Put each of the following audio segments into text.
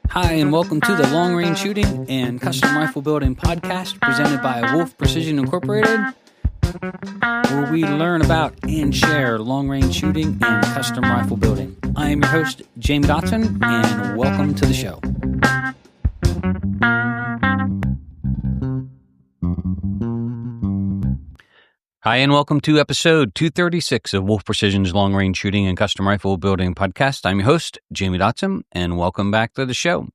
Hi, and welcome to the Long Range Shooting and Custom Rifle Building podcast presented by Wolf Precision Incorporated, where we learn about and share long range shooting and custom rifle building. I am your host, Jamie Dotson, and welcome to the show. Hi, and welcome to episode 236 of Wolf Precision's Long Range Shooting and Custom Rifle Building podcast. I'm your host, Jamie Dotson, and welcome back to the show.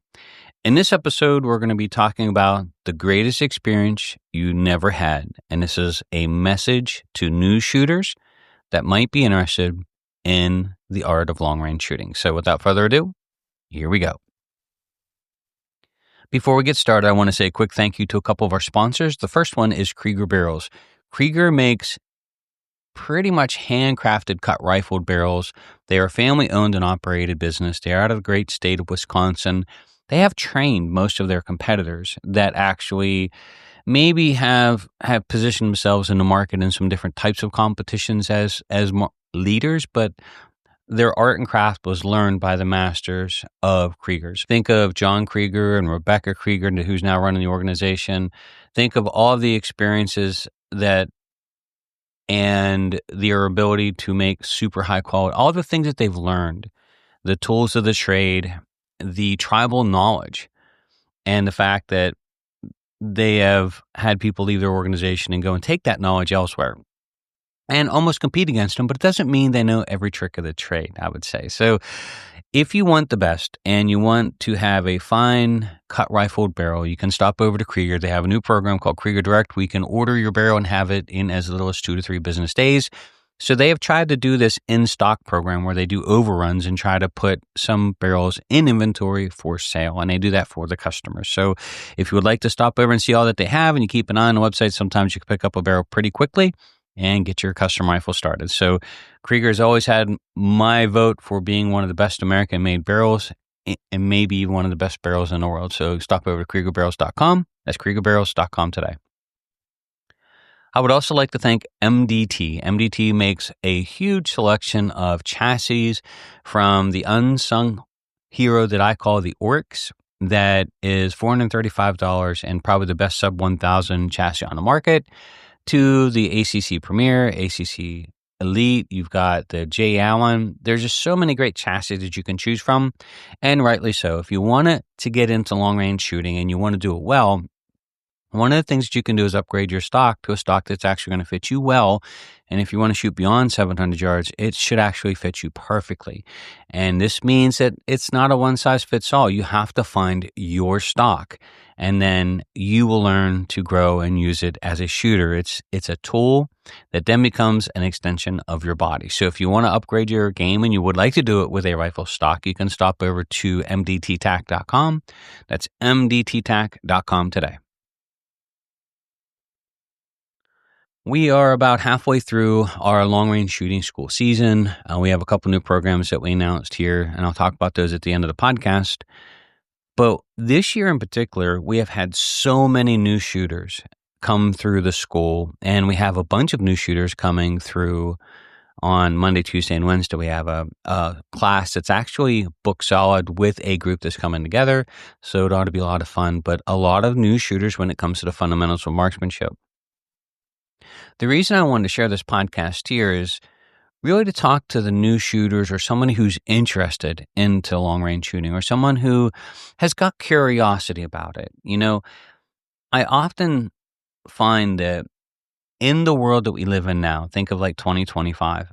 In this episode, we're going to be talking about the greatest experience you never had. And this is a message to new shooters that might be interested in the art of long range shooting. So without further ado, here we go. Before we get started, I want to say a quick thank you to a couple of our sponsors. The first one is Krieger Barrels. Krieger makes pretty much handcrafted cut rifled barrels. They are a family-owned and operated business. They are out of the great state of Wisconsin. They have trained most of their competitors that actually maybe have positioned themselves in the market in some different types of competitions as leaders, but their art and craft was learned by the masters of Kriegers. Think of John Krieger and Rebecca Krieger, who's now running the organization. Think of all the experiences and their ability to make super high quality, all the things that they've learned, the tools of the trade, the tribal knowledge, and the fact that they have had people leave their organization and go and take that knowledge elsewhere and almost compete against them, but it doesn't mean they know every trick of the trade, I would say. So if you want the best and you want to have a fine cut rifled barrel, you can stop over to Krieger. They have a new program called Krieger Direct. We can order your barrel and have it in as little as 2 to 3 business days. So they have tried to do this in-stock program where they do overruns and try to put some barrels in inventory for sale, and they do that for the customers. So if you would like to stop over and see all that they have and you keep an eye on the website, sometimes you can pick up a barrel pretty quickly and get your custom rifle started. So Krieger has always had my vote for being one of the best American-made barrels and maybe even one of the best barrels in the world. So stop over to KriegerBarrels.com. That's KriegerBarrels.com today. I would also like to thank MDT. MDT makes a huge selection of chassis from the unsung hero that I call the Oryx. That is $435 and probably the best sub 1,000 chassis on the market, to the ACC Premier, ACC Elite. You've got the J. Allen. There's just so many great chassis that you can choose from, and rightly so. If you want to get into long-range shooting and you want to do it well, one of the things that you can do is upgrade your stock to a stock that's actually going to fit you well. And if you want to shoot beyond 700 yards, it should actually fit you perfectly. And this means that it's not a one-size-fits-all. You have to find your stock, and then you will learn to grow and use it as a shooter. It's a tool that then becomes an extension of your body. So if you want to upgrade your game and you would like to do it with a rifle stock, you can stop over to mdttac.com. That's mdttac.com today. We are about halfway through our long-range shooting school season. We have a couple new programs that we announced here, and I'll talk about those at the end of the podcast. But this year in particular, we have had so many new shooters come through the school, and we have a bunch of new shooters coming through on Monday, Tuesday, and Wednesday. We have a class that's actually book solid with a group that's coming together, so it ought to be a lot of fun, but a lot of new shooters when it comes to the fundamentals of marksmanship. The reason I wanted to share this podcast here is really to talk to the new shooters or someone who's interested into long-range shooting or someone who has got curiosity about it. You know, I often find that in the world that we live in now, think of like 2025,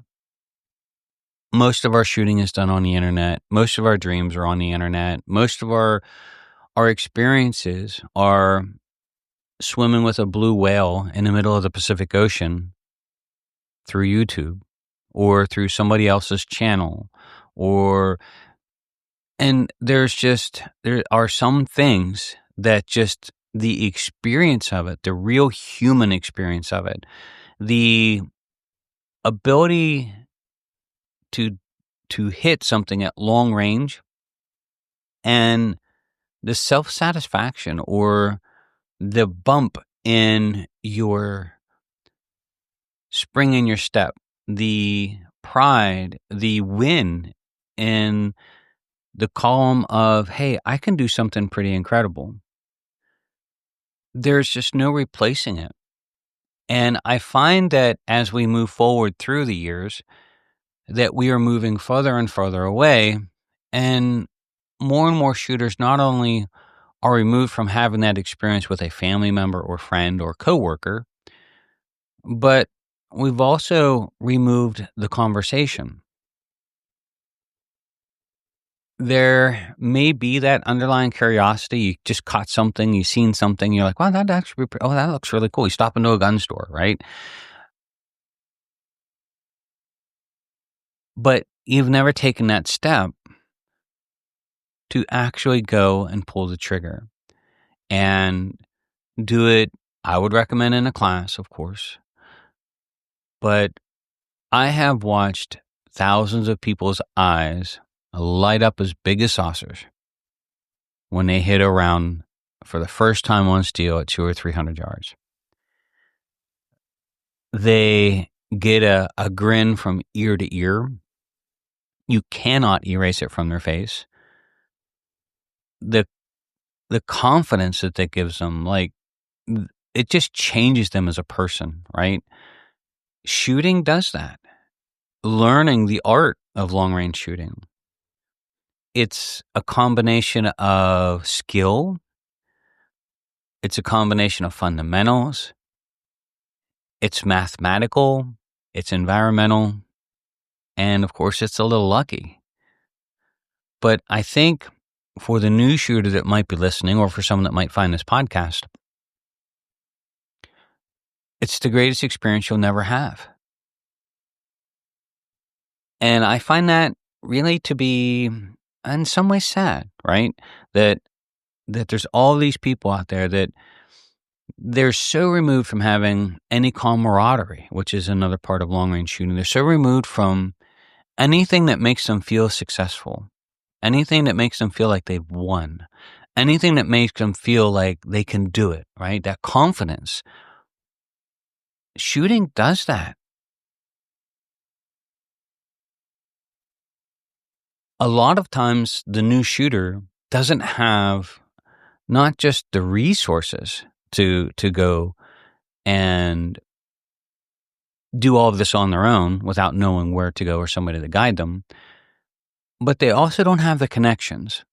most of our shooting is done on the internet. Most of our dreams are on the internet. Most of our experiences are swimming with a blue whale in the middle of the Pacific Ocean through YouTube or through somebody else's channel, and there are some things that just the experience of it, the real human experience of it, the ability to hit something at long range, and the self-satisfaction or the bump in your spring in your step, the pride, the win in the column of, hey, I can do something pretty incredible. There's just no replacing it. And I find that as we move forward through the years, that we are moving further and further away, and more shooters not only are removed from having that experience with a family member or friend or coworker, but we've also removed the conversation. There may be that underlying curiosity. You just caught something, you've seen something, you're like, wow, that actually, that looks really cool. You stop into a gun store, right? But you've never taken that step to actually go and pull the trigger and do it. I would recommend in a class, of course, but I have watched thousands of people's eyes light up as big as saucers when they hit a round for the first time on steel at 200 or 300 yards. They get a grin from ear to ear. You cannot erase it from their face. The confidence that gives them, like, it just changes them as a person, right? Shooting does that. Learning the art of long-range shooting. It's a combination of skill. It's a combination of fundamentals. It's mathematical. It's environmental. And, of course, it's a little lucky. But I think for the new shooter that might be listening, or for someone that might find this podcast, it's the greatest experience you'll never have. And I find that really to be, in some ways, sad, right? That there's all these people out there that they're so removed from having any camaraderie, which is another part of long-range shooting. They're so removed from anything that makes them feel successful, anything that makes them feel like they've won, anything that makes them feel like they can do it, right? That confidence. Shooting does that. A lot of times the new shooter doesn't have not just the resources to go and do all of this on their own without knowing where to go or somebody to guide them, but they also don't have the connections.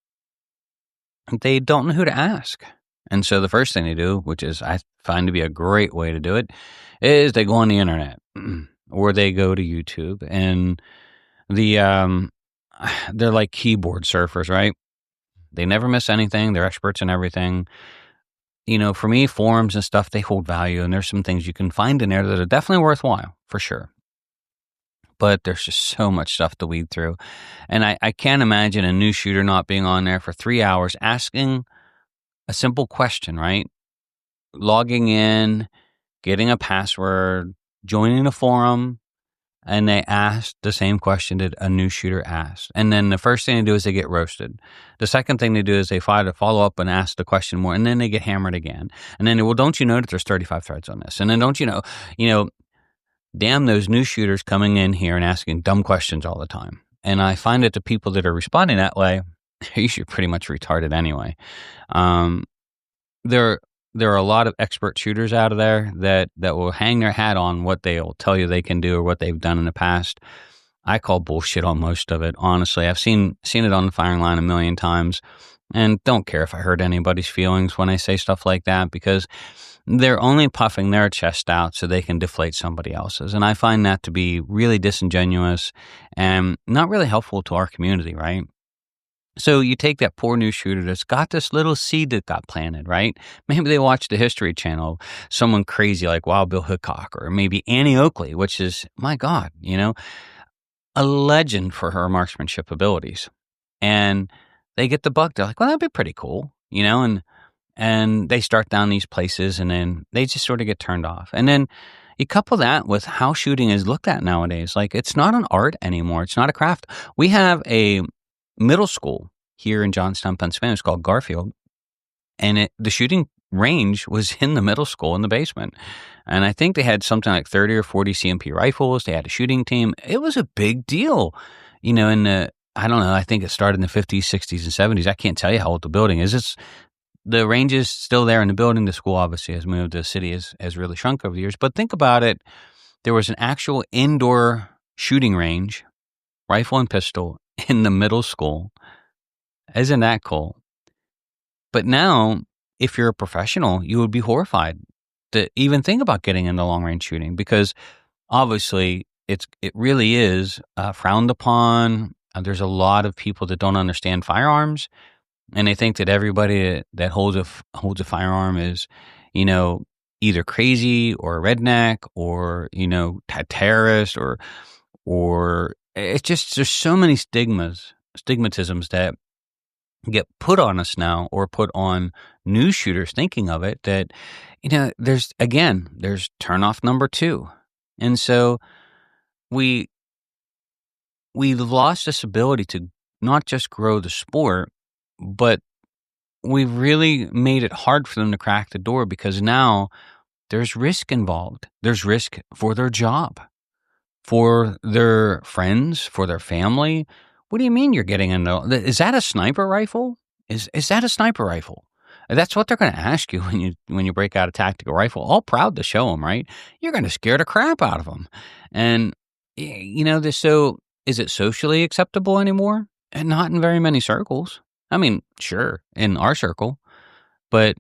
They don't know who to ask. And so the first thing they do, which is I find to be a great way to do it, is they go on the internet or they go to YouTube, and they're like keyboard surfers, right? They never miss anything. They're experts in everything. You know, for me, forums and stuff, they hold value, and there's some things you can find in there that are definitely worthwhile, for sure. But there's just so much stuff to weed through. And I can't imagine a new shooter not being on there for 3 hours asking a simple question, right? Logging in, getting a password, joining a forum, and they asked the same question that a new shooter asked. And then the first thing they do is they get roasted. The second thing they do is they follow up and ask the question more, and then they get hammered again. And then, well, don't you know that there's 35 threads on this? And then don't you know, damn those new shooters coming in here and asking dumb questions all the time. And I find that the people that are responding that way, you should pretty much retarded anyway. There are a lot of expert shooters out of there that will hang their hat on what they'll tell you they can do or what they've done in the past. I call bullshit on most of it, honestly. I've seen it on the firing line a million times, and don't care if I hurt anybody's feelings when I say stuff like that, because they're only puffing their chest out so they can deflate somebody else's. And I find that to be really disingenuous and not really helpful to our community, right? So you take that poor new shooter that's got this little seed that got planted, right? Maybe they watched the History Channel, someone crazy like Wild Bill Hickok, or maybe Annie Oakley, which is, my God, a legend for her marksmanship abilities. And they get the bug. They're like, well, that'd be pretty cool, and they start down these places, and then they just sort of get turned off. And then you couple that with how shooting is looked at nowadays. Like, it's not an art anymore. It's not a craft. We have a middle school here in Johnstown, Pennsylvania. It's called Garfield. And the shooting range was in the middle school in the basement. And I think they had something like 30 or 40 CMP rifles. They had a shooting team. It was a big deal, in the I don't know. I think it started in the 50s, 60s, and 70s. I can't tell you how old the building is. The range is still there in the building. The school obviously has moved. The city has really shrunk over the years. But think about it. There was an actual indoor shooting range, rifle and pistol, in the middle school. Isn't that cool? But now, if you're a professional, you would be horrified to even think about getting into long range shooting, because obviously it really is frowned upon. There's a lot of people that don't understand firearms, and they think that everybody that holds a firearm is, either crazy or a redneck or a terrorist or it's just, there's so many stigmatisms that get put on us now, or put on new shooters thinking of it, that there's turnoff number 2. And so we've lost this ability to not just grow the sport, but we've really made it hard for them to crack the door, because now there's risk involved. There's risk for their job, for their friends, for their family. What do you mean you're getting into? Is that a sniper rifle? Is that a sniper rifle? That's what they're going to ask you when you break out a tactical rifle. All proud to show them, right? You're going to scare the crap out of them. And so is it socially acceptable anymore? And not in very many circles. I mean, sure, in our circle, but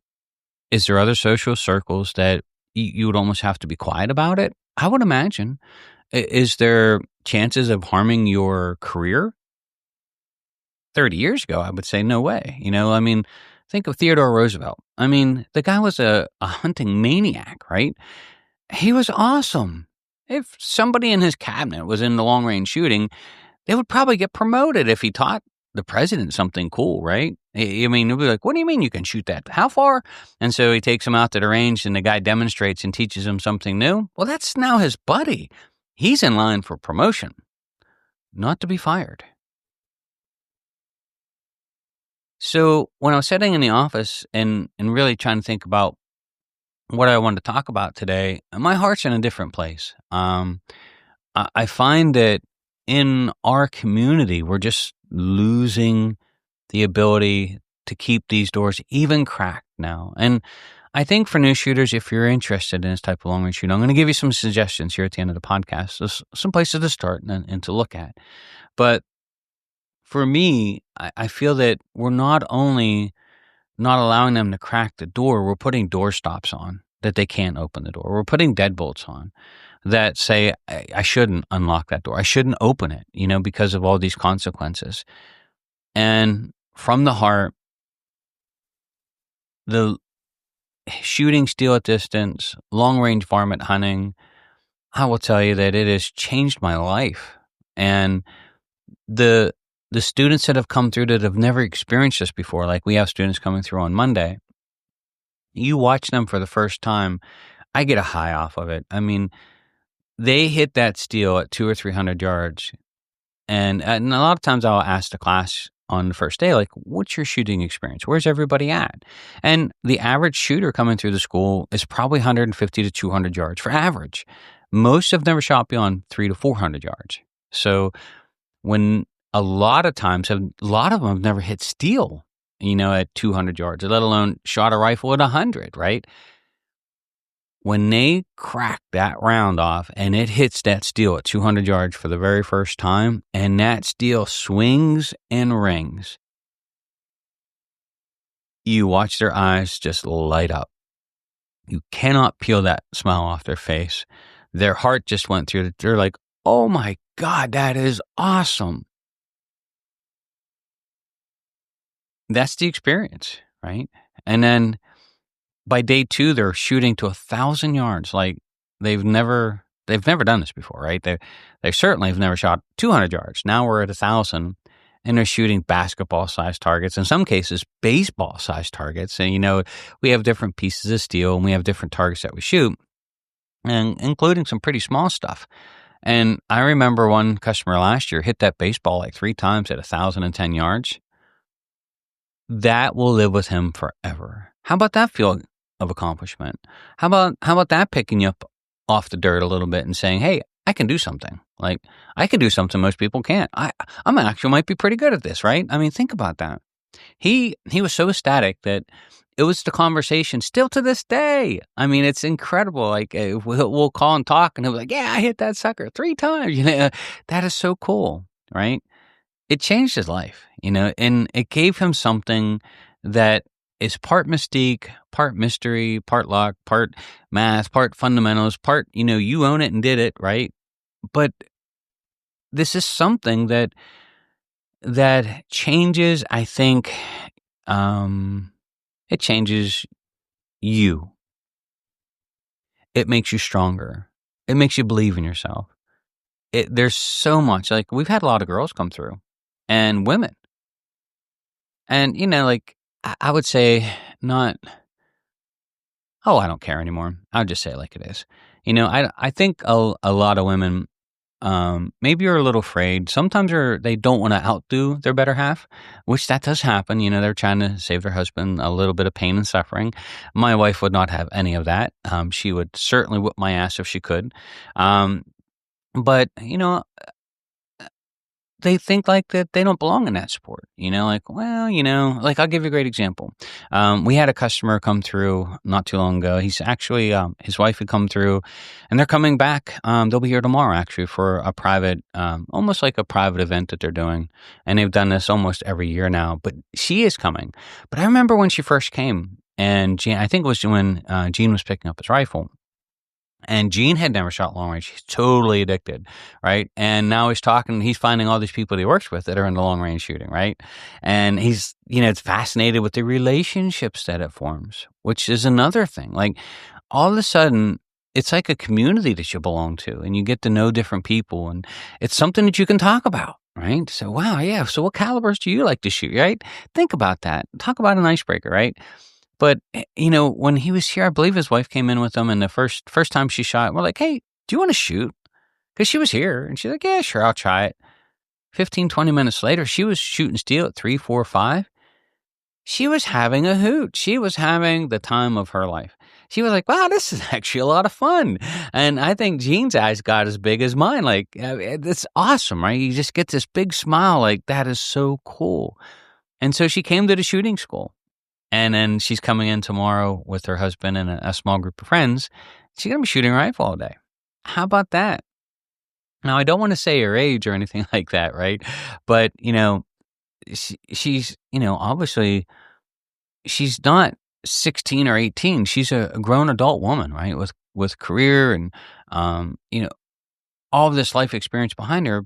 is there other social circles that you would almost have to be quiet about it? I would imagine. Is there chances of harming your career? 30 years ago, I would say no way. Think of Theodore Roosevelt. The guy was a hunting maniac, right? He was awesome. If somebody in his cabinet was into long range shooting, they would probably get promoted if he taught the president something cool, right? He'd be like, what do you mean you can shoot that? How far? And so he takes him out to the range, and the guy demonstrates and teaches him something new. Well, that's now his buddy. He's in line for promotion, not to be fired. So when I was sitting in the office and really trying to think about what I wanted to talk about today, my heart's in a different place. I find that in our community, we're just losing the ability to keep these doors even cracked now. And I think for new shooters, if you're interested in this type of long range shooting, I'm going to give you some suggestions here at the end of the podcast. There's some places to start and to look at. But for me, I feel that we're not only not allowing them to crack the door, we're putting door stops on that they can't open the door. We're putting deadbolts on that say, I shouldn't unlock that door. I shouldn't open it, because of all these consequences. And from the heart, the shooting steel at distance, long range varmint hunting, I will tell you that it has changed my life. And the students that have come through that have never experienced this before, like we have students coming through on Monday, you watch them for the first time, I get a high off of it. They hit that steel at 200 or 300 yards. And a lot of times I'll ask the class on the first day, like, what's your shooting experience? Where's everybody at? And the average shooter coming through the school is probably 150 to 200 yards for average. Most have never shot beyond 300 to 400 yards. So when a lot of them have never hit steel, at 200 yards, let alone shot a rifle at 100, right? When they crack that round off and it hits that steel at 200 yards for the very first time, and that steel swings and rings, you watch their eyes just light up. You cannot peel that smile off their face. Their heart just went through. They're like, oh my God, that is awesome. That's the experience, right? And then by day 2, they're shooting to 1,000 yards. Like they've never done this before, right? They certainly have never shot 200 yards. Now we're at 1,000, and they're shooting basketball-sized targets. In some cases, baseball-sized targets. And we have different pieces of steel, and we have different targets that we shoot, and including some pretty small stuff. And I remember one customer last year hit that baseball like 3 times at 1,010 yards. That will live with him forever. How about that feel of accomplishment? How about that picking you up off the dirt a little bit and saying, hey, I can do something. Like, I can do something most people can't. I'm actually might be pretty good at this, right? I mean, think about that. He was so ecstatic that it was the conversation still to this day. I mean, it's incredible. Like, we'll call and talk, and he'll be like, "Yeah, I hit that sucker 3 times." That is so cool, right? It changed his life, and it gave him something that is part mystique, part mystery, part luck, part math, part fundamentals, part, you own it and did it, right? But this is something that changes, I think, it changes you. It makes you stronger. It makes you believe in yourself. There's so much, like, we've had a lot of girls come through and women. And, like, I would say not, oh, I don't care anymore. I'll just say it like it is. I think a lot of women, maybe you're a little afraid. Sometimes they don't want to outdo their better half, which that does happen. They're trying to save their husband a little bit of pain and suffering. My wife would not have any of that. She would certainly whip my ass if she could. But, they think like that they don't belong in that sport, like, well, like, I'll give you a great example. We had a customer come through not too long ago. He's actually, his wife had come through, and they're coming back. They'll be here tomorrow actually for a private, almost like a private event that they're doing. And they've done this almost every year now, but she is coming. But I remember when she first came, and I think it was when Gene was picking up his rifle. And Gene had never shot long range. He's totally addicted, right? And now he's finding all these people that he works with that are into long range shooting, right? And he's, it's fascinated with the relationships that it forms, which is another thing. Like, all of a sudden, it's like a community that you belong to, and you get to know different people, and it's something that you can talk about, right? So, wow, yeah. So what calibers do you like to shoot, right? Think about that. Talk about an icebreaker, right? But, when he was here, I believe his wife came in with him, and the first time she shot, we're like, "Hey, do you want to shoot?" Because she was here, and she's like, "Yeah, sure, I'll try it." 15, 20 minutes later, she was shooting steel at 3, 4, 5. She was having a hoot. She was having the time of her life. She was like, "Wow, this is actually a lot of fun." And I think Gene's eyes got as big as mine. Like, it's awesome, right? You just get this big smile, like, that is so cool. And so she came to the shooting school. And then she's coming in tomorrow with her husband and a small group of friends. She's going to be shooting a rifle all day. How about that? Now, I don't want to say her age or anything like that, right? But, she's, obviously, she's not 16 or 18. She's a grown adult woman, right? With career and, all of this life experience behind her.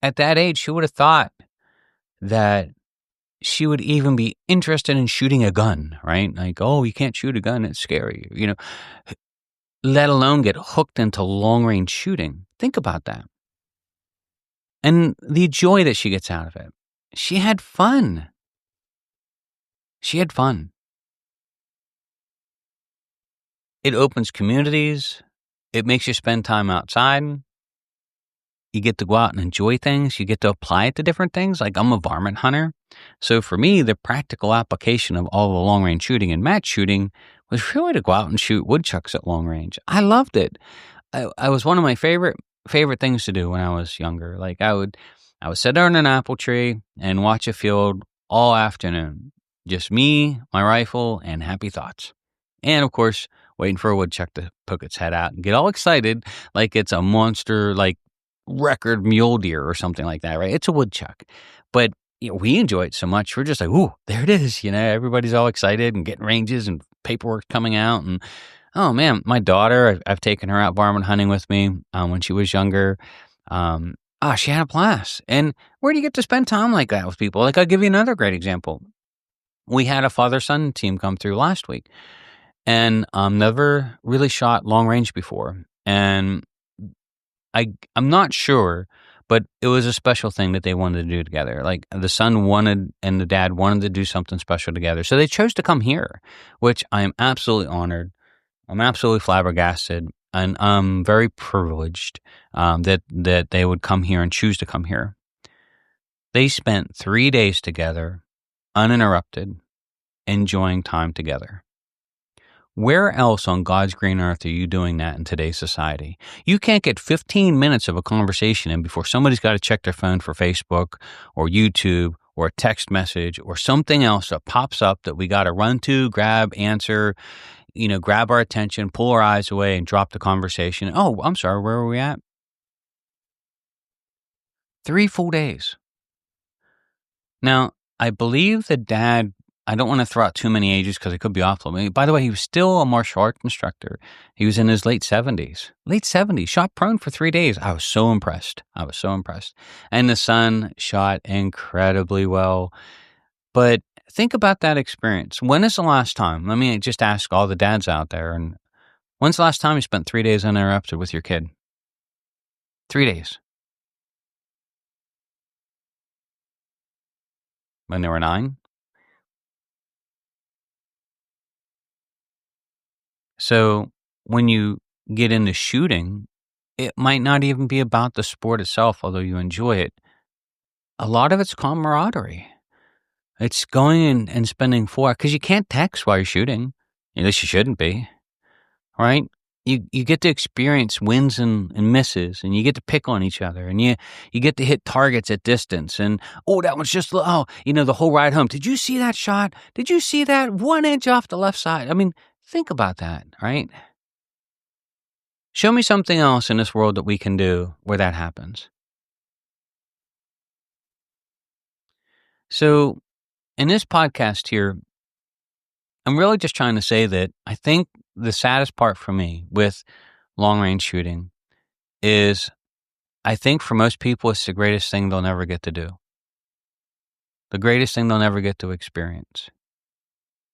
At that age, she would have thought that she would even be interested in shooting a gun, right? Like, oh, you can't shoot a gun. It's scary, let alone get hooked into long range shooting. Think about that. And the joy that she gets out of it. She had fun. She had fun. It opens communities. It makes you spend time outside. You get to go out and enjoy things. You get to apply it to different things. Like, I'm a varmint hunter. So for me, the practical application of all the long range shooting and match shooting was really to go out and shoot woodchucks at long range. I loved it. I was one of my favorite things to do when I was younger. Like, I would sit under an apple tree and watch a field all afternoon. Just me, my rifle, and happy thoughts. And of course, waiting for a woodchuck to poke its head out and get all excited like it's a monster, like record mule deer or something like that, right? It's a woodchuck. But we enjoy it so much. We're just like, ooh, there it is. Everybody's all excited and getting ranges and paperwork coming out. And oh man, my daughter, I've taken her out varmint hunting with me when she was younger. She had a blast. And where do you get to spend time like that with people? Like, I'll give you another great example. We had a father-son team come through last week, and never really shot long range before. And I'm not sure, but it was a special thing that they wanted to do together. Like, the son wanted and the dad wanted to do something special together. So they chose to come here, which I am absolutely honored. I'm absolutely flabbergasted, and I'm very privileged that they would come here and choose to come here. They spent 3 days together, uninterrupted, enjoying time together. Where else on God's green earth are you doing that in today's society? You can't get 15 minutes of a conversation in before somebody's got to check their phone for Facebook or YouTube or a text message or something else that pops up that we got to run to, grab, answer, grab our attention, pull our eyes away and drop the conversation. Oh, I'm sorry, where were we at? 3 full days. Now, I believe the dad, I don't want to throw out too many ages because it could be awful. By the way, he was still a martial arts instructor. He was in his late 70s. Late 70s, shot prone for 3 days. I was so impressed. And the son shot incredibly well. But think about that experience. When is the last time? Let me just ask all the dads out there. And when's the last time you spent 3 days uninterrupted with your kid? 3 days. When they were 9? So when you get into shooting, it might not even be about the sport itself, although you enjoy it. A lot of it's camaraderie. It's going and spending 4 hours, because you can't text while you're shooting. At least you shouldn't be, right? You get to experience wins and misses, and you get to pick on each other, and you get to hit targets at distance, and, that one's just, the whole ride home. Did you see that shot? Did you see that 1 inch off the left side? I mean, think about that, right? Show me something else in this world that we can do where that happens. So in this podcast here, I'm really just trying to say that I think the saddest part for me with long range shooting is I think for most people, it's the greatest thing they'll never get to do. The greatest thing they'll never get to experience.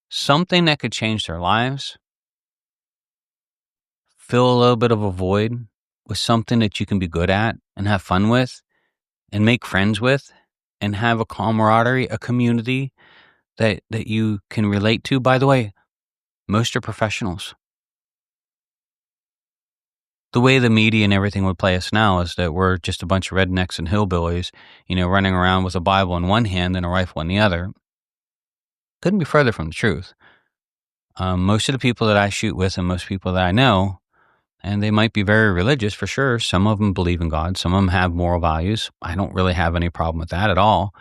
Something that could change their lives, fill a little bit of a void with something that you can be good at and have fun with and make friends with and have a camaraderie, a community that you can relate to. By the way, most are professionals. The way the media and everything would play us now is that we're just a bunch of rednecks and hillbillies, running around with a Bible in one hand and a rifle in the other. Couldn't be further from the truth. Most of the people that I shoot with and most people that I know, and they might be very religious for sure. Some of them believe in God. Some of them have moral values. I don't really have any problem with that at all.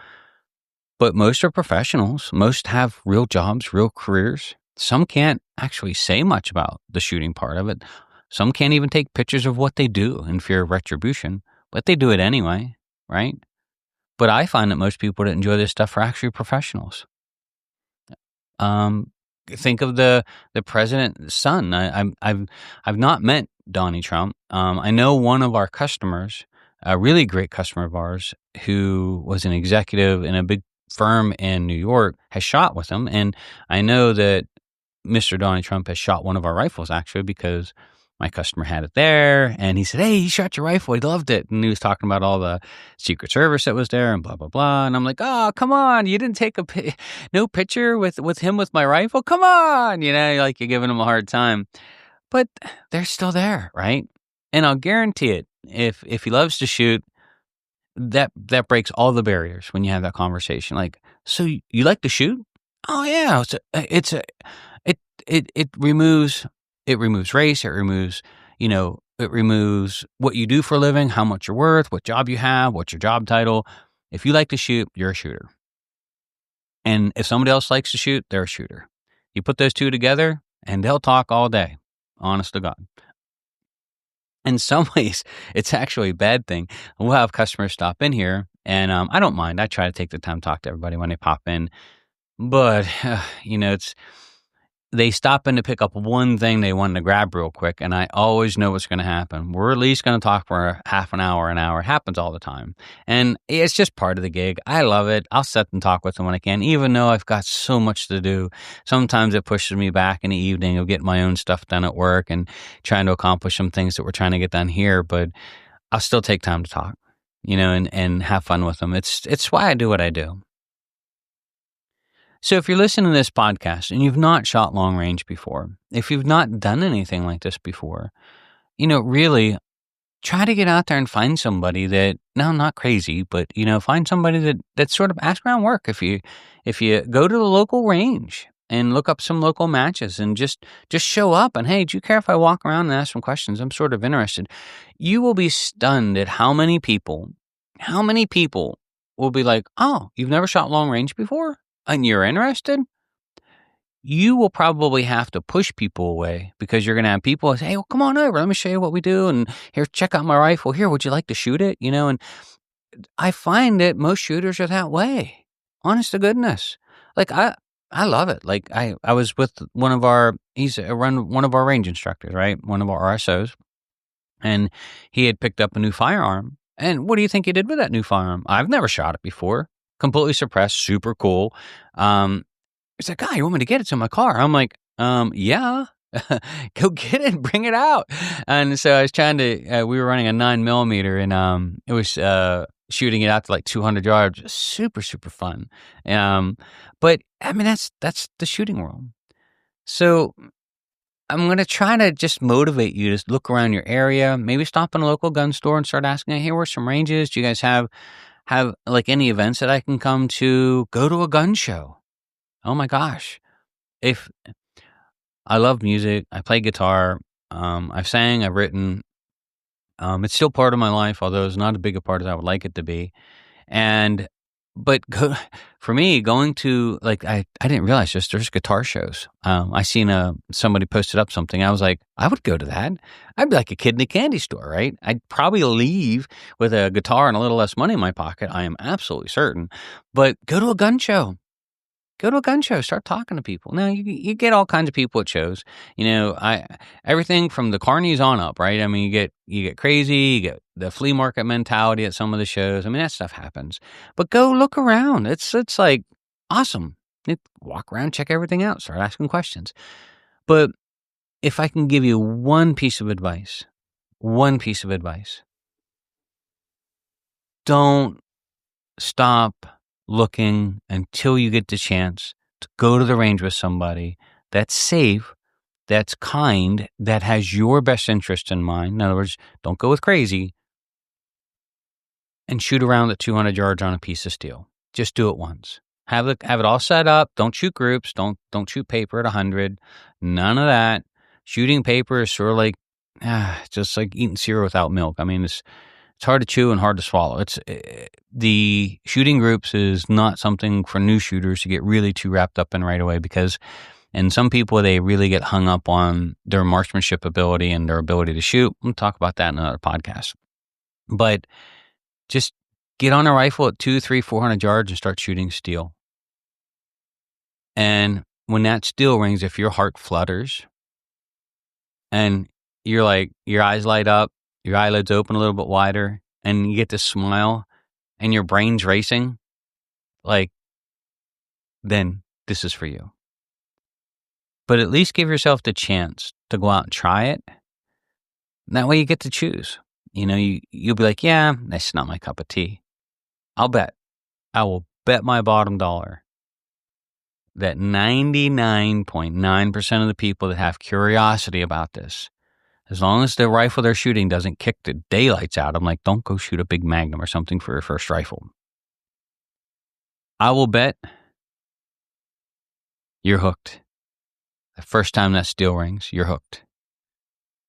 But most are professionals. Most have real jobs, real careers. Some can't actually say much about the shooting part of it. Some can't even take pictures of what they do in fear of retribution, but they do it anyway, right? But I find that most people that enjoy this stuff are actually professionals. Think of the president's son. I've not met Donnie Trump. I know one of our customers, a really great customer of ours, who was an executive in a big firm in New York, has shot with him, and I know that Mr. Donnie Trump has shot one of our rifles actually because my customer had it there, and he said, "Hey, he shot your rifle. He loved it." And he was talking about all the Secret Service that was there and blah, blah, blah. And I'm like, "Oh, come on. You didn't take no picture with him with my rifle? Come on." Like you're giving him a hard time. But they're still there, right? And I'll guarantee it. If he loves to shoot, that breaks all the barriers when you have that conversation. Like, so you like to shoot? Oh, yeah. It removes race. It removes what you do for a living, how much you're worth, what job you have, what's your job title. If you like to shoot, you're a shooter. And if somebody else likes to shoot, they're a shooter. You put those two together and they'll talk all day, honest to God. In some ways, it's actually a bad thing. We'll have customers stop in here and I don't mind. I try to take the time to talk to everybody when they pop in. But, they stop in to pick up one thing they wanted to grab real quick, and I always know what's going to happen. We're at least going to talk for half an hour, an hour. It happens all the time. And it's just part of the gig. I love it. I'll sit and talk with them when I can, even though I've got so much to do. Sometimes it pushes me back in the evening of getting my own stuff done at work and trying to accomplish some things that we're trying to get done here. But I'll still take time to talk, and have fun with them. It's why I do what I do. So if you're listening to this podcast and you've not shot long range before, if you've not done anything like this before, really try to get out there and find somebody that, no, not crazy, but, find somebody that sort of ask around work. If you go to the local range and look up some local matches and just show up and, hey, do you care if I walk around and ask some questions? I'm sort of interested. You will be stunned at how many people will be like, oh, you've never shot long range before and you're interested? You will probably have to push people away because you're going to have people say, hey, well, come on over. Let me show you what we do. And here, check out my rifle. Here, would you like to shoot it? And I find that most shooters are that way. Honest to goodness. Like, I love it. Like, I was with one of our range instructors, right? One of our RSOs. And he had picked up a new firearm. And what do you think he did with that new firearm? I've never shot it before. Completely suppressed. Super cool. He's like, you want me to get it to my car? I'm like, yeah, go get it and bring it out. And so I was trying to, we were running a 9mm and it was shooting it out to like 200 yards. Super, super fun. But I mean, that's the shooting world. So I'm going to try to just motivate you to look around your area, maybe stop in a local gun store and start asking, hey, where's some ranges? Do you guys have like any events that I can come to? Go to a gun show. Oh my gosh. If I love music, I play guitar, I've sang, I've written, it's still part of my life, although it's not as big a part as I would like it to be. But for me, going to, like, I didn't realize there's guitar shows. I seen somebody posted up something. I was like, I would go to that. I'd be like a kid in a candy store, right? I'd probably leave with a guitar and a little less money in my pocket. I am absolutely certain. But go to a gun show. Go to a gun show. Start talking to people. Now you get all kinds of people at shows. Everything from the carnies on up, right? I mean, you get crazy. You get the flea market mentality at some of the shows. I mean, that stuff happens. But go look around. It's like awesome. Walk around, check everything out, start asking questions. But if I can give you one piece of advice, don't stop looking until you get the chance to go to the range with somebody that's safe, that's kind, that has your best interest in mind. In other words, don't go with crazy and shoot around at 200 yards on a piece of steel. Just do it once. Have it all set up. Don't shoot groups. Don't shoot paper at 100. None of that. Shooting paper is sort of like just like eating cereal without milk. I mean, it's hard to chew and hard to swallow. The shooting groups is not something for new shooters to get really too wrapped up in right away and some people, they really get hung up on their marksmanship ability and their ability to shoot. We'll talk about that in another podcast. But just get on a rifle at 200, 300, 400 yards and start shooting steel. And when that steel rings, if your heart flutters and you're like, your eyes light up, your eyelids open a little bit wider, and you get to smile, and your brain's racing, like, then this is for you. But at least give yourself the chance to go out and try it. That way you get to choose. You'll be like, yeah, that's not my cup of tea. I will bet my bottom dollar that 99.9% of the people that have curiosity about this, as long as the rifle they're shooting doesn't kick the daylights out, I'm like, don't go shoot a big Magnum or something for your first rifle. I will bet you're hooked. The first time that steel rings, you're hooked.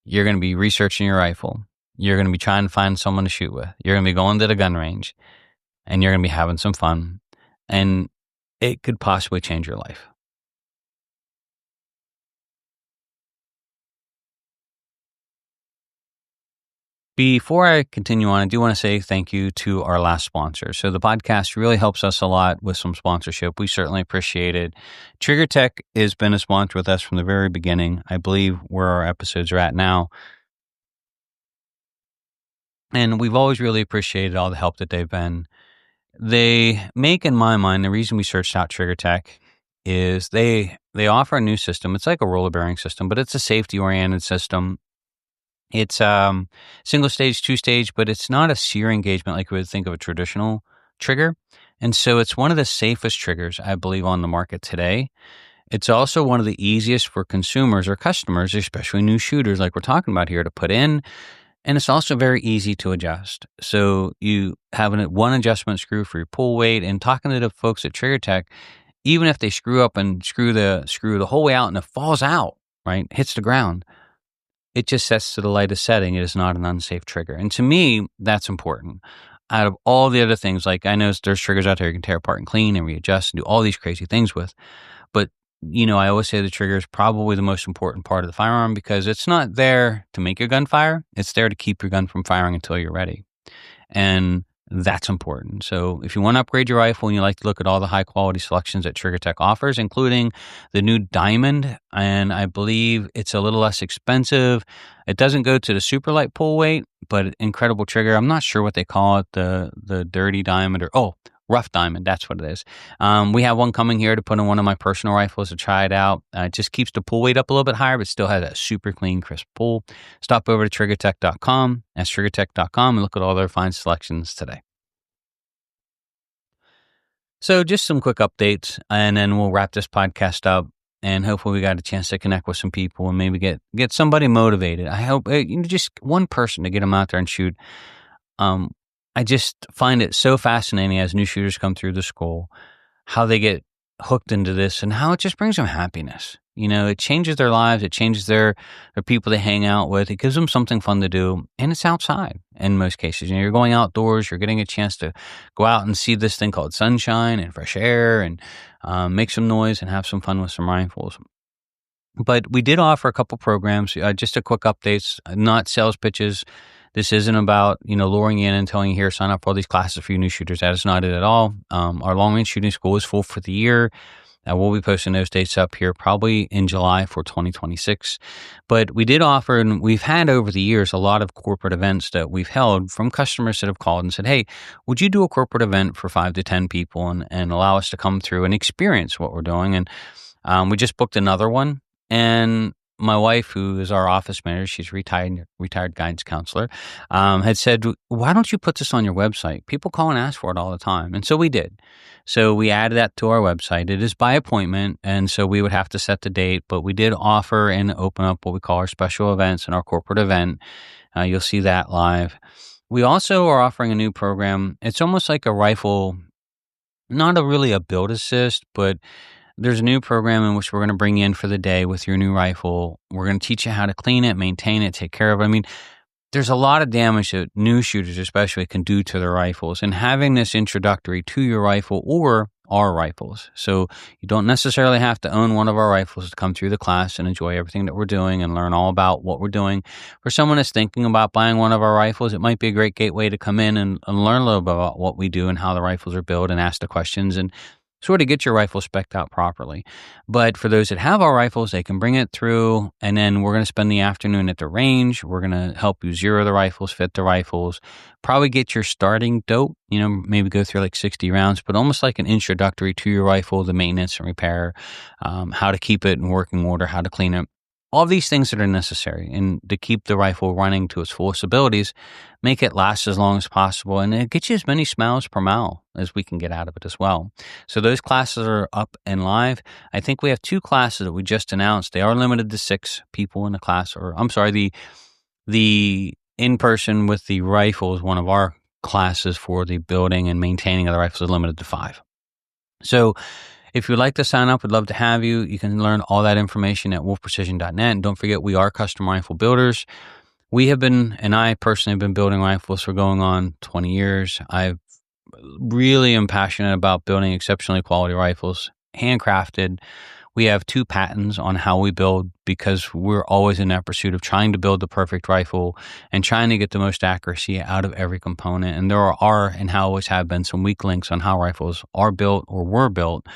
You're going to be researching your rifle. You're going to be trying to find someone to shoot with. You're going to be going to the gun range, and you're going to be having some fun. And it could possibly change your life. Before I continue on, I do want to say thank you to our last sponsor. So the podcast really helps us a lot with some sponsorship. We certainly appreciate it. Trigger Tech has been a sponsor with us from the very beginning. I believe where our episodes are at now. And we've always really appreciated all the help that they've been. They make, in my mind, the reason we searched out Trigger Tech is they offer a new system. It's like a roller bearing system, but it's a safety-oriented system. It's single stage, 2-stage, but it's not a sear engagement like we would think of a traditional trigger. And so it's one of the safest triggers, I believe, on the market today. It's also one of the easiest for consumers or customers, especially new shooters like we're talking about here, to put in. And it's also very easy to adjust. So you have one adjustment screw for your pull weight. And talking to the folks at Trigger Tech, even if they screw up and screw the whole way out and it falls out, right, hits the ground, it just sets to the lightest setting. It is not an unsafe trigger. And to me, that's important. Out of all the other things, like I know there's triggers out there you can tear apart and clean and readjust and do all these crazy things with. But, I always say the trigger is probably the most important part of the firearm because it's not there to make your gun fire. It's there to keep your gun from firing until you're ready. And that's important. So if you want to upgrade your rifle and you like to look at all the high quality selections that Trigger Tech offers, including the new Diamond, and I believe it's a little less expensive. It doesn't go to the super light pull weight, but incredible trigger. I'm not sure what they call it, the dirty diamond rough diamond. That's what it is. We have one coming here to put in one of my personal rifles to try it out. It just keeps the pull weight up a little bit higher, but still has a super clean, crisp pull. Stop over to triggertech.com. That's triggertech.com and look at all their fine selections today. So just some quick updates, and then we'll wrap this podcast up. And hopefully we got a chance to connect with some people and maybe get somebody motivated. I hope just one person to get them out there and shoot. I just find it so fascinating as new shooters come through the school, how they get hooked into this and how it just brings them happiness. It changes their lives. It changes their people they hang out with. It gives them something fun to do. And it's outside in most cases. You're going outdoors. You're getting a chance to go out and see this thing called sunshine and fresh air and make some noise and have some fun with some rifles. But we did offer a couple programs, just a quick updates, not sales pitches. This isn't about, luring you in and telling you here, sign up for all these classes for you new shooters. That is not it at all. Our long range shooting school is full for the year. We'll be posting those dates up here probably in July for 2026. But we did offer, and we've had over the years, a lot of corporate events that we've held from customers that have called and said, hey, would you do a corporate event for 5 to 10 people and allow us to come through and experience what we're doing? And we just booked another one. And my wife, who is our office manager, she's retired guidance counselor, had said, why don't you put this on your website? People call and ask for it all the time. And so we did. So we added that to our website. It is by appointment, and so we would have to set the date, but we did offer and open up what we call our special events and our corporate event. You'll see that live. We also are offering a new program. It's almost like a rifle, not really a build assist, but there's a new program in which we're going to bring you in for the day with your new rifle. We're going to teach you how to clean it, maintain it, take care of it. I mean, there's a lot of damage that new shooters especially can do to their rifles. And having this introductory to your rifle or our rifles. So you don't necessarily have to own one of our rifles to come through the class and enjoy everything that we're doing and learn all about what we're doing. For someone that's thinking about buying one of our rifles, it might be a great gateway to come in and learn a little bit about what we do and how the rifles are built and ask the questions and sort of get your rifle spec'd out properly. But for those that have our rifles, they can bring it through, and then we're going to spend the afternoon at the range. We're going to help you zero the rifles, fit the rifles, probably get your starting dope, maybe go through like 60 rounds, but almost like an introductory to your rifle, the maintenance and repair, how to keep it in working order, how to clean it. All these things that are necessary and to keep the rifle running to its fullest abilities, make it last as long as possible, and it gets you as many smiles per mile as we can get out of it as well. So those classes are up and live. I think we have 2 classes that we just announced. They are limited to 6 people in the class, or I'm sorry, the in-person with the rifle is one of our classes for the building and maintaining of the rifles is limited to 5. So if you'd like to sign up, we'd love to have you. You can learn all that information at wolfprecision.net. And don't forget, we are custom rifle builders. We have been, and I personally have been building rifles for going on 20 years. I really am passionate about building exceptionally quality rifles, handcrafted. We have 2 patents on how we build because we're always in that pursuit of trying to build the perfect rifle and trying to get the most accuracy out of every component. And there are and always have been some weak links on how rifles are built or were built,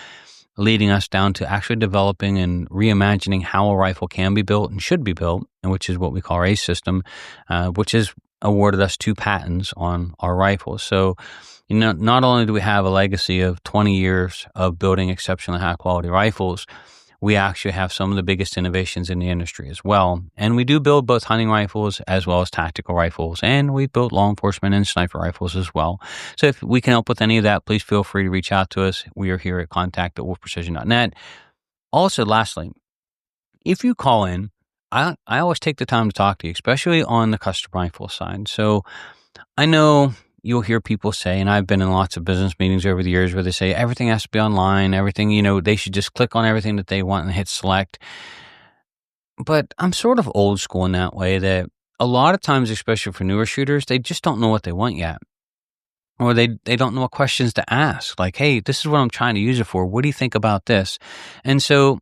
leading us down to actually developing and reimagining how a rifle can be built and should be built, and which is what we call our ACE system, which has awarded us 2 patents on our rifles. So, not only do we have a legacy of 20 years of building exceptionally high quality rifles, we actually have some of the biggest innovations in the industry as well. And we do build both hunting rifles as well as tactical rifles, and we build law enforcement and sniper rifles as well. So if we can help with any of that, please feel free to reach out to us. We are here at contact@wolfprecision.net. Also, lastly, if you call in, I always take the time to talk to you, especially on the custom rifle side. So I know, you'll hear people say, and I've been in lots of business meetings over the years where they say everything has to be online, everything, they should just click on everything that they want and hit select. But I'm sort of old school in that way, that a lot of times, especially for newer shooters, they just don't know what they want yet. Or they don't know what questions to ask. Like, hey, this is what I'm trying to use it for. What do you think about this? And so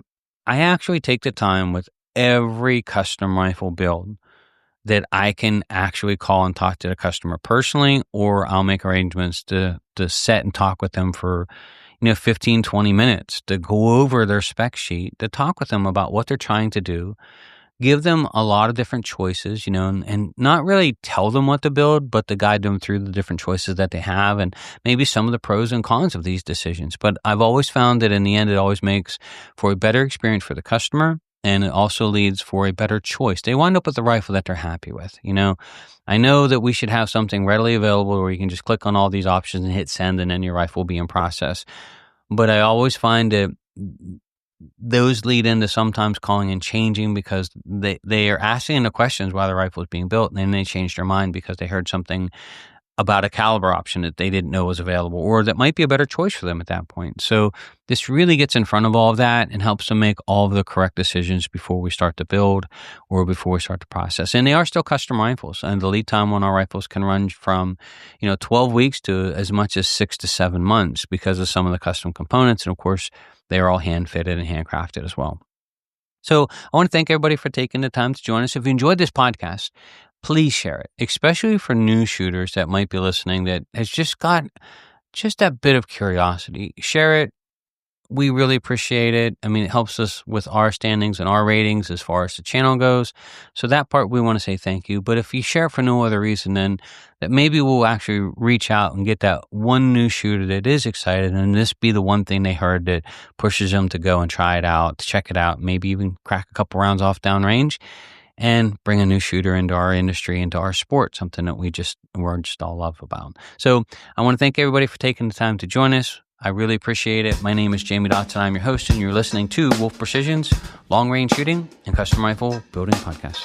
I actually take the time with every custom rifle build that I can actually call and talk to the customer personally, or I'll make arrangements to set and talk with them for 15, 20 minutes to go over their spec sheet, to talk with them about what they're trying to do, give them a lot of different choices, and not really tell them what to build, but to guide them through the different choices that they have and maybe some of the pros and cons of these decisions. But I've always found that in the end, it always makes for a better experience for the customer, and it also leads for a better choice. They wind up with the rifle that they're happy with. I know that we should have something readily available where you can just click on all these options and hit send, and then your rifle will be in process. But I always find that those lead into sometimes calling and changing because they are asking the questions while the rifle is being built, and then they change their mind because they heard something about a caliber option that they didn't know was available, or that might be a better choice for them at that point. So this really gets in front of all of that and helps them make all of the correct decisions before we start to build or before we start to process. And they are still custom rifles, and the lead time on our rifles can run from 12 weeks to as much as 6 to 7 months because of some of the custom components. And of course, they are all hand fitted and handcrafted as well. So I want to thank everybody for taking the time to join us. If you enjoyed this podcast, please share it, especially for new shooters that might be listening that has just got that bit of curiosity. Share it. We really appreciate it. I mean, it helps us with our standings and our ratings as far as the channel goes. So that part, we want to say thank you. But if you share it for no other reason, then that maybe we'll actually reach out and get that one new shooter that is excited, and this be the one thing they heard that pushes them to go and try it out, to check it out, maybe even crack a couple rounds off downrange and bring a new shooter into our industry, into our sport, something that we're just all love about. So I want to thank everybody for taking the time to join us. I really appreciate it. My name is Jamie Dotson. I'm your host, and you're listening to Wolf Precision's Long Range Shooting and Custom Rifle Building Podcast.